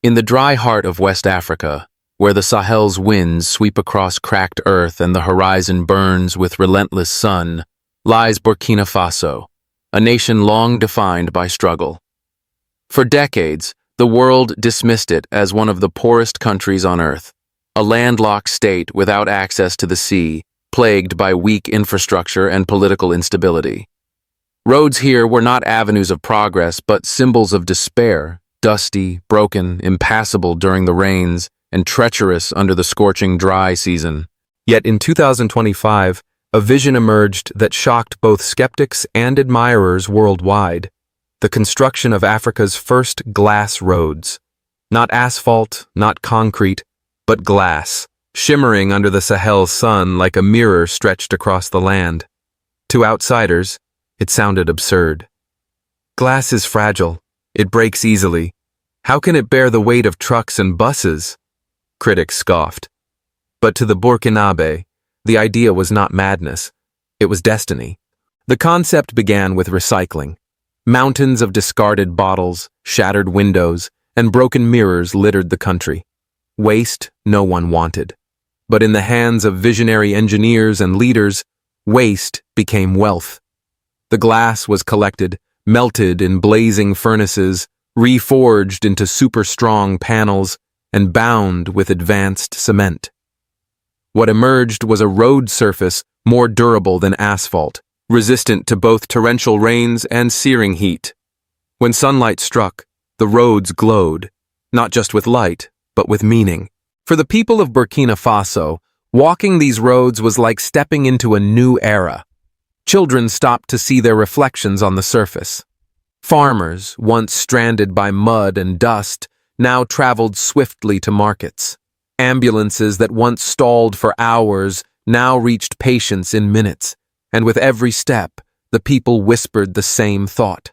In the dry heart of West Africa, where the Sahel's winds sweep across cracked earth and the horizon burns with relentless sun, lies Burkina Faso, a nation long defined by struggle. For decades, the world dismissed it as one of the poorest countries on earth, a landlocked state without access to the sea, plagued by weak infrastructure and political instability. Roads here were not avenues of progress, but symbols of despair, dusty, broken, impassable during the rains, and treacherous under the scorching dry season. Yet in 2025, a vision emerged that shocked both skeptics and admirers worldwide: the construction of Africa's first glass roads. Not asphalt, not concrete, but glass, shimmering under the Sahel sun like a mirror stretched across the land. To outsiders, it sounded absurd. Glass is fragile. It breaks easily. How can it bear the weight of trucks and buses? Critics scoffed. But to the Burkinabe, the idea was not madness. It was destiny. The concept began with recycling. Mountains of discarded bottles, shattered windows, and broken mirrors littered the country. Waste no one wanted. But in the hands of visionary engineers and leaders, waste became wealth. The glass was collected, melted in blazing furnaces, reforged into super-strong panels, and bound with advanced cement. What emerged was a road surface more durable than asphalt, resistant to both torrential rains and searing heat. When sunlight struck, the roads glowed, not just with light, but with meaning. For the people of Burkina Faso, walking these roads was like stepping into a new era. Children stopped to see their reflections on the surface. Farmers, once stranded by mud and dust, now traveled swiftly to markets. Ambulances that once stalled for hours now reached patients in minutes, and with every step, the people whispered the same thought.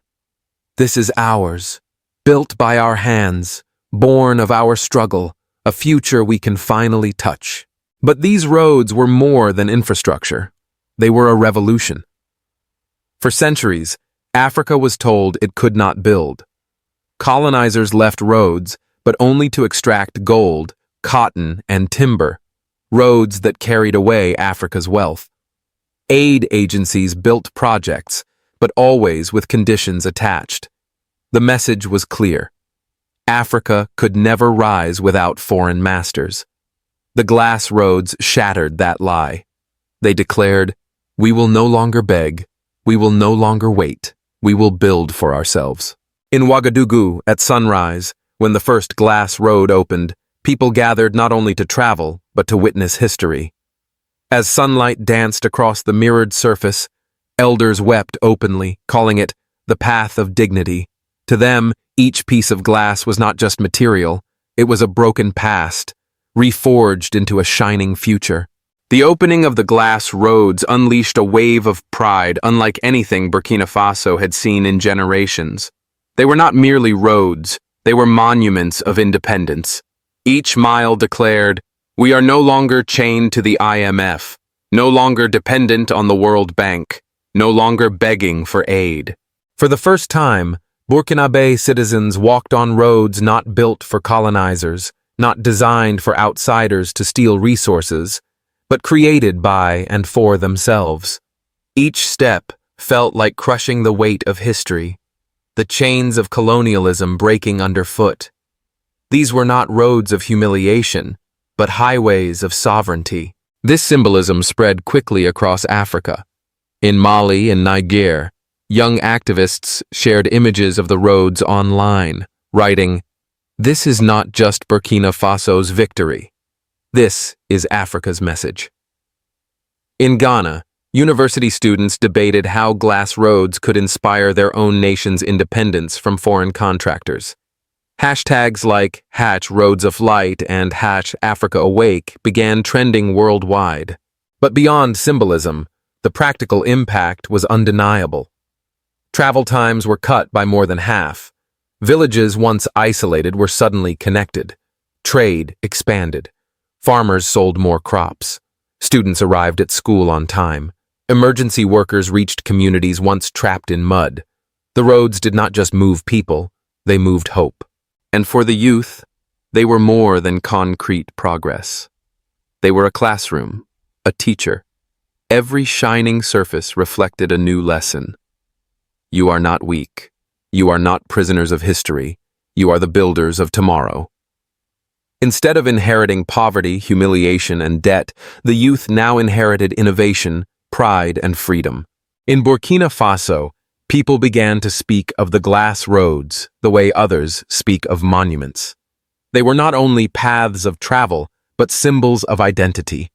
This is ours, built by our hands, born of our struggle, a future we can finally touch. But these roads were more than infrastructure. They were a revolution. For centuries, Africa was told it could not build. Colonizers left roads, but only to extract gold, cotton, and timber, roads that carried away Africa's wealth. Aid agencies built projects, but always with conditions attached. The message was clear. Africa could never rise without foreign masters. The glass roads shattered that lie. They declared, "We will no longer beg. We will no longer wait. We will build for ourselves." In Ouagadougou, at sunrise, when the first glass road opened, people gathered not only to travel, but to witness history. As sunlight danced across the mirrored surface, elders wept openly, calling it the path of dignity. To them, each piece of glass was not just material, it was a broken past, reforged into a shining future. The opening of the glass roads unleashed a wave of pride unlike anything Burkina Faso had seen in generations. They were not merely roads, they were monuments of independence. Each mile declared, "We are no longer chained to the IMF, no longer dependent on the World Bank, no longer begging for aid." For the first time, Burkinabe citizens walked on roads not built for colonizers, not designed for outsiders to steal resources, but created by and for themselves. Each step felt like crushing the weight of history, the chains of colonialism breaking underfoot. These were not roads of humiliation, but highways of sovereignty. This symbolism spread quickly across Africa. In Mali and Niger, young activists shared images of the roads online, writing, "This is not just Burkina Faso's victory. This is Africa's message." In Ghana, university students debated how glass roads could inspire their own nation's independence from foreign contractors. Hashtags like #RoadsOfLight and #AfricaAwake began trending worldwide. But beyond symbolism, the practical impact was undeniable. Travel times were cut by more than half. Villages once isolated were suddenly connected. Trade expanded. Farmers sold more crops. Students arrived at school on time. Emergency workers reached communities once trapped in mud. The roads did not just move people, they moved hope. And for the youth, They were more than concrete progress. They were a classroom, a teacher. Every shining surface reflected a new lesson. You are not weak. You are not prisoners of history. You are the builders of tomorrow. Instead of inheriting poverty, humiliation, and debt, the youth now inherited innovation, pride, and freedom. In Burkina Faso, people began to speak of the glass roads the way others speak of monuments. They were not only paths of travel, but symbols of identity.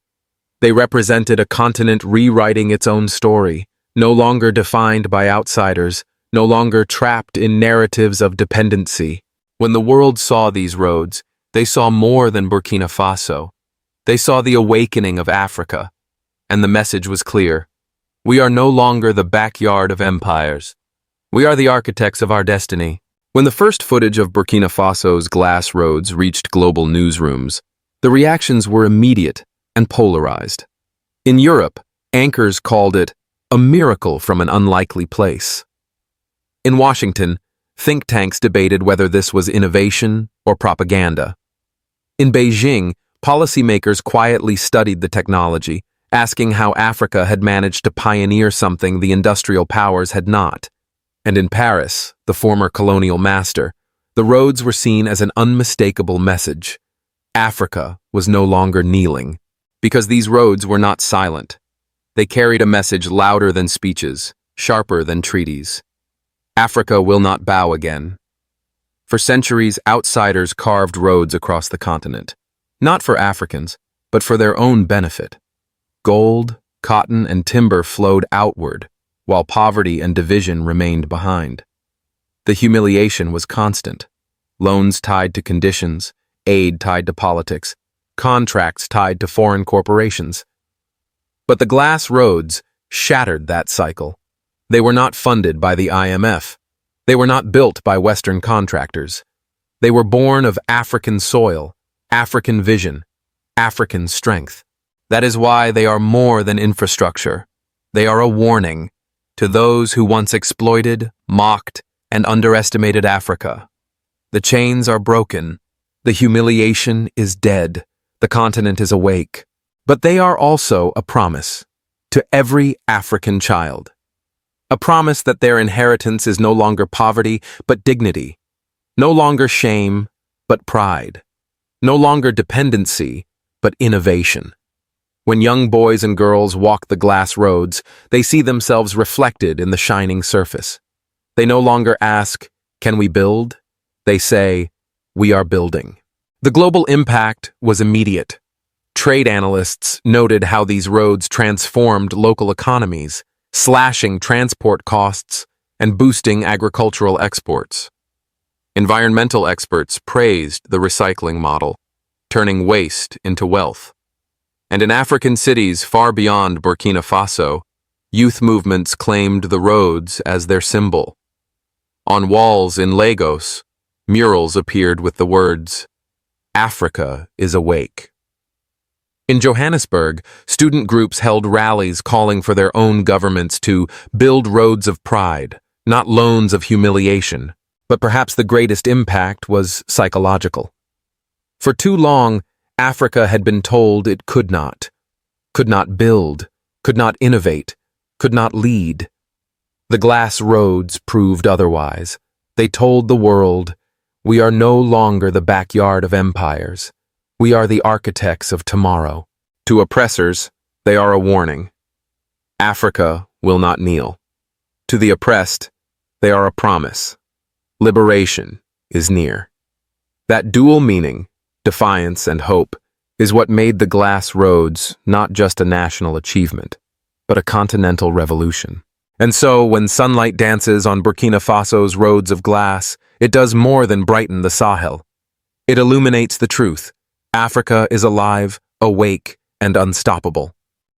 They represented a continent rewriting its own story, no longer defined by outsiders, no longer trapped in narratives of dependency. When the world saw these roads, they saw more than Burkina Faso. They saw the awakening of Africa. And the message was clear. We are no longer the backyard of empires. We are the architects of our destiny. When the first footage of Burkina Faso's glass roads reached global newsrooms, the reactions were immediate and polarized. In Europe, anchors called it a miracle from an unlikely place. In Washington, think tanks debated whether this was innovation or propaganda. In Beijing, policymakers quietly studied the technology, asking how Africa had managed to pioneer something the industrial powers had not. And in Paris, the former colonial master, the roads were seen as an unmistakable message. Africa was no longer kneeling, because these roads were not silent. They carried a message louder than speeches, sharper than treaties. Africa will not bow again. For centuries, outsiders carved roads across the continent, not for Africans, but for their own benefit. Gold, cotton, and timber flowed outward, while poverty and division remained behind. The humiliation was constant. Loans tied to conditions, aid tied to politics, contracts tied to foreign corporations. But the glass roads shattered that cycle. They were not funded by the IMF. They were not built by Western contractors. They were born of African soil, African vision, African strength. That is why they are more than infrastructure. They are a warning to those who once exploited, mocked, and underestimated Africa. The chains are broken. The humiliation is dead. The continent is awake. But they are also a promise to every African child. A promise that their inheritance is no longer poverty, but dignity. No longer shame, but pride. No longer dependency, but innovation. When young boys and girls walk the glass roads, they see themselves reflected in the shining surface. They no longer ask, "Can we build?" They say, "We are building." The global impact was immediate. Trade analysts noted how these roads transformed local economies, slashing transport costs and boosting agricultural exports. Environmental experts praised the recycling model, turning waste into wealth. And in African cities far beyond Burkina Faso, youth movements claimed the roads as their symbol. On walls in Lagos, murals appeared with the words, "Africa is awake." In Johannesburg, student groups held rallies calling for their own governments to build roads of pride, not loans of humiliation. But perhaps the greatest impact was psychological. For too long, Africa had been told it could not build, could not innovate, could not lead. The glass roads proved otherwise. They told the world, we are no longer the backyard of empires. We are the architects of tomorrow. To oppressors, they are a warning. Africa will not kneel. To the oppressed, they are a promise. Liberation is near. That dual meaning, defiance and hope, is what made the glass roads not just a national achievement, but a continental revolution. And so, when sunlight dances on Burkina Faso's roads of glass, it does more than brighten the Sahel. It illuminates the truth. Africa is alive, awake, and unstoppable.